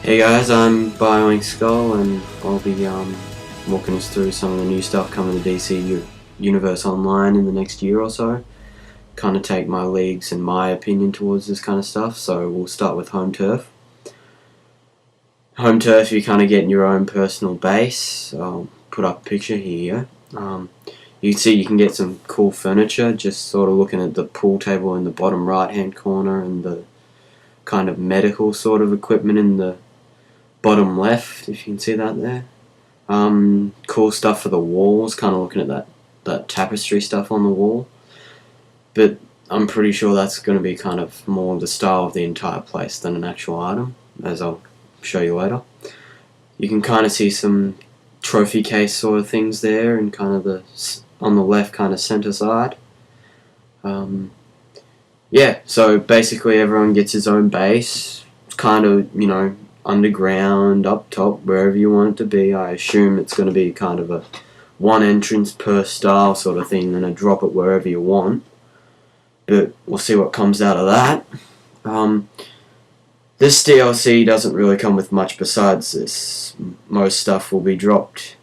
Hey guys, I'm Bioink Skull and I'll be walking us through some of the new stuff coming to DC Universe Online in the next year or so. Kind of take my leagues and my opinion towards this kind of stuff, so we'll start with Home Turf. Home Turf, you kind of get in your own personal base. I'll put up a picture here. You can see you can get some cool furniture, just sort of looking at the pool table in the bottom right hand corner and the kind of medical sort of equipment in the bottom left, if you can see that there. Cool stuff for the walls, kind of looking at that tapestry stuff on the wall. But I'm pretty sure that's going to be kind of more the style of the entire place than an actual item, as I'll show you later. You can kind of see some trophy case sort of things there, and kind of on the left kind of center side. Yeah, so basically everyone gets his own base. It's kind of, underground, up top, wherever you want it to be. I assume it's going to be kind of a one entrance per style sort of thing, and a drop it wherever you want. But we'll see what comes out of that. This DLC doesn't really come with much besides this. Most stuff will be dropped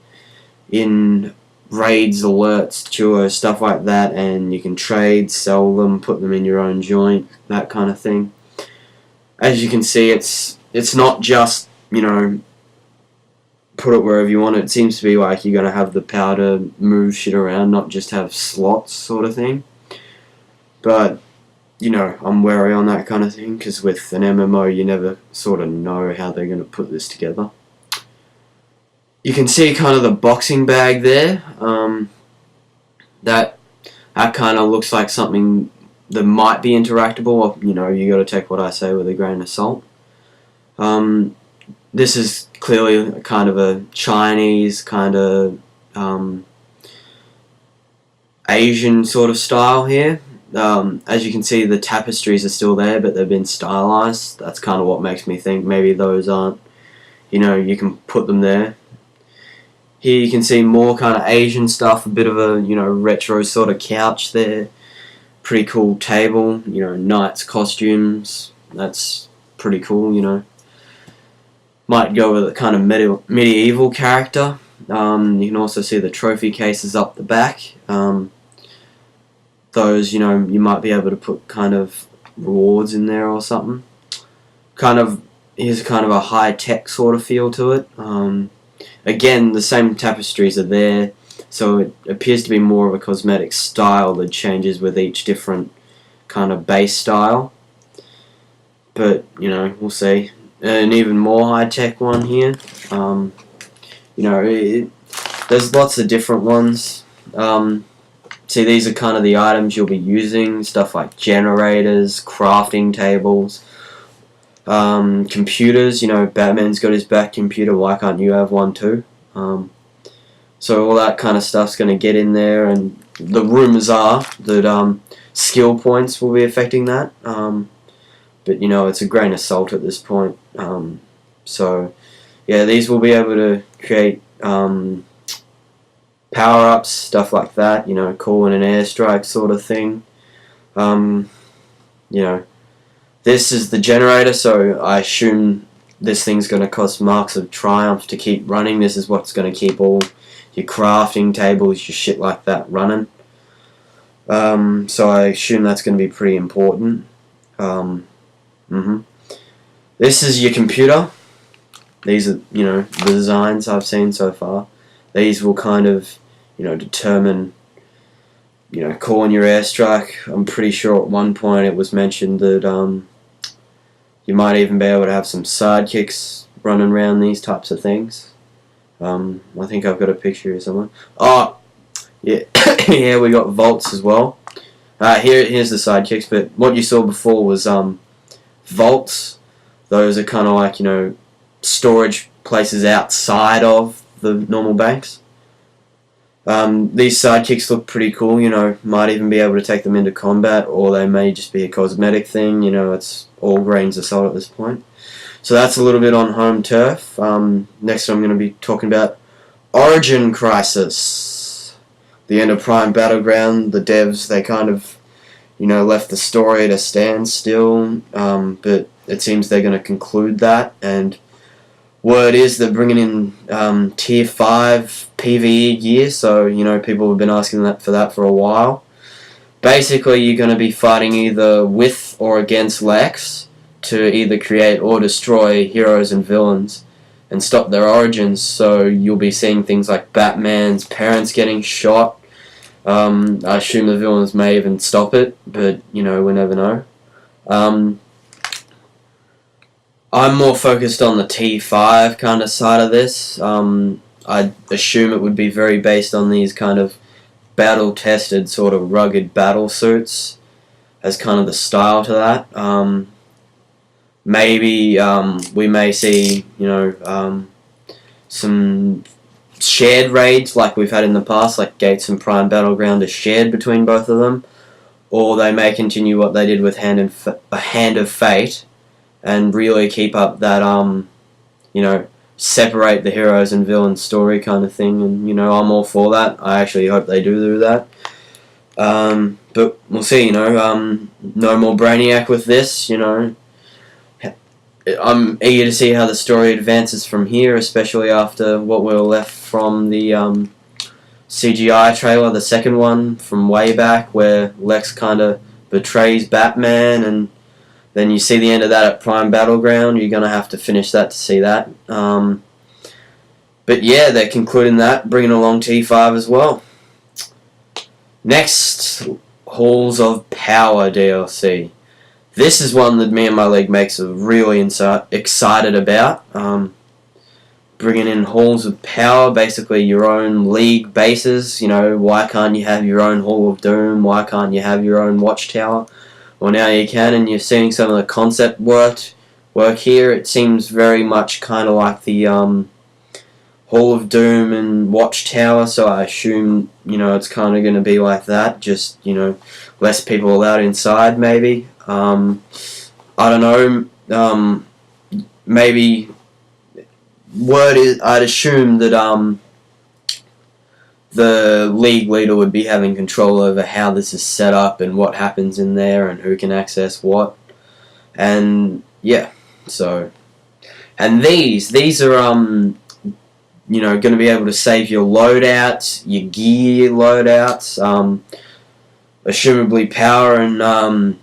in raids, alerts, duos, stuff like that, and you can trade, sell them, put them in your own joint, that kind of thing. As you can see, it's not just, put it wherever you want. It seems to be like you're going to have the power to move shit around, not just have slots sort of thing. But, I'm wary on that kind of thing, because with an MMO you never sort of know how they're going to put this together. You can see kind of the boxing bag there. That kind of looks like something that might be interactable. You got to take what I say with a grain of salt. This is clearly kind of a Chinese kind of Asian sort of style here. As you can see, the tapestries are still there, but they've been stylized. That's kind of what makes me think maybe those aren't, you can put them there. Here you can see more kind of Asian stuff, a bit of a, retro sort of couch there. Pretty cool table, knights costumes. That's pretty cool, Might go with a kind of medieval character. You can also see the trophy cases up the back. Those, you might be able to put kind of rewards in there or something. Here's kind of a high-tech sort of feel to it. Again, the same tapestries are there, so it appears to be more of a cosmetic style that changes with each different kind of base style. But, we'll see. An even more high-tech one here. There's lots of different ones. See, these are kind of the items you'll be using, stuff like generators, crafting tables, computers. Batman's got his back computer, why can't you have one too? So all that kind of stuff's going to get in there, and the rumours are that skill points will be affecting that, but it's a grain of salt at this point. So yeah, these will be able to create power-ups, stuff like that, calling an airstrike sort of thing. This is the generator, so I assume this thing's going to cost marks of triumph to keep running. This is what's going to keep all your crafting tables, your shit like that running. So I assume that's going to be pretty important. This is your computer. These are, the designs I've seen so far. These will kind of, determine, calling your airstrike. I'm pretty sure at one point it was mentioned that you might even be able to have some sidekicks running around these types of things. I think I've got a picture here somewhere. Oh, yeah, yeah, we got vaults as well. Here's the sidekicks, but what you saw before was vaults. Those are kind of like, storage places outside of the normal banks. These sidekicks look pretty cool, might even be able to take them into combat, or they may just be a cosmetic thing, it's all grains of salt at this point. So that's a little bit on Home Turf. Next I'm going to be talking about Origin Crisis. The end of Prime Battleground, the devs, they kind of, left the story at a standstill, but it seems they're going to conclude that, and word is they're bringing in Tier 5 PvE gear, so people have been asking for that for a while. Basically, you're going to be fighting either with or against Lex to either create or destroy heroes and villains and stop their origins. So you'll be seeing things like Batman's parents getting shot. I assume the villains may even stop it, but we never know. I'm more focused on the T5 kind of side of this. I assume it would be very based on these kind of battle-tested, sort of rugged battle suits as kind of the style to that. Maybe we may see, some shared raids like we've had in the past, like Gates and Prime Battleground are shared between both of them, or they may continue what they did with Hand of Fate and really keep up that separate the heroes and villains story kind of thing. And I'm all for that. I actually hope they do that. But we'll see. No more Brainiac with this. I'm eager to see how the story advances from here, especially after what we were left from the CGI trailer, the second one from way back, where Lex kind of betrays Batman, and then you see the end of that at Prime Battleground. You're going to have to finish that to see that. But yeah, they're concluding that, bringing along T5 as well. Next, Halls of Power DLC. This is one that me and my league makes are really excited about. Bringing in Halls of Power, basically your own league bases. Why can't you have your own Hall of Doom? Why can't you have your own Watchtower? Well, now you can, and you're seeing some of the concept work here. It seems very much kind of like the Hall of Doom and Watchtower, so I assume, it's kind of going to be like that, just, less people allowed inside, maybe. I don't know, maybe, word is, I'd assume that, the league leader would be having control over how this is set up and what happens in there and who can access what. And, yeah, so, and these are, going to be able to save your loadouts, your gear loadouts, assumably power and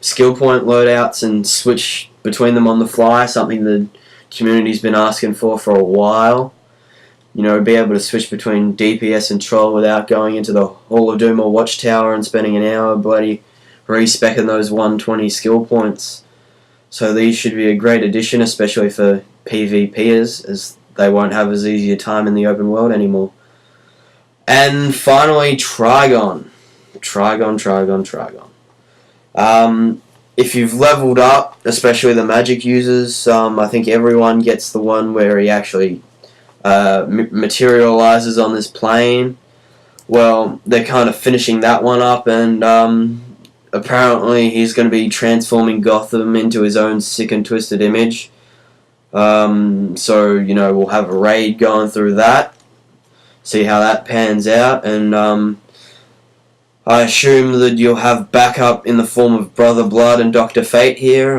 skill point loadouts, and switch between them on the fly, something the community's been asking for a while. Be able to switch between DPS and Troll without going into the Hall of Doom or Watchtower and spending an hour bloody respecking those 120 skill points. So these should be a great addition, especially for PvPers, as they won't have as easy a time in the open world anymore. And finally, Trigon. If you've leveled up, especially the magic users, I think everyone gets the one where he actually materializes on this plane. Well, they're kind of finishing that one up, and apparently he's going to be transforming Gotham into his own sick and twisted image. So, we'll have a raid going through that, see how that pans out, and I assume that you'll have backup in the form of Brother Blood and Dr. Fate here.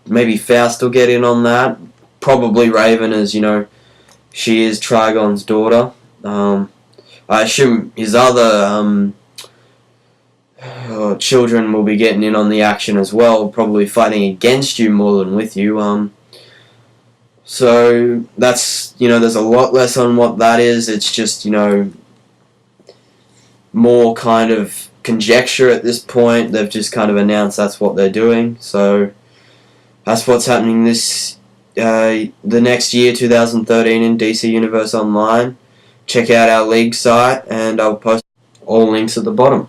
Maybe Faust will get in on that. Probably Raven, as she is Trigon's daughter. I assume his other children will be getting in on the action as well, probably fighting against you more than with you. So that's, there's a lot less on what that is. It's just, more kind of conjecture at this point. They've just kind of announced that's what they're doing. So that's what's happening the next year, 2013, in DC Universe Online. Check out our league site, and I'll post all links at the bottom.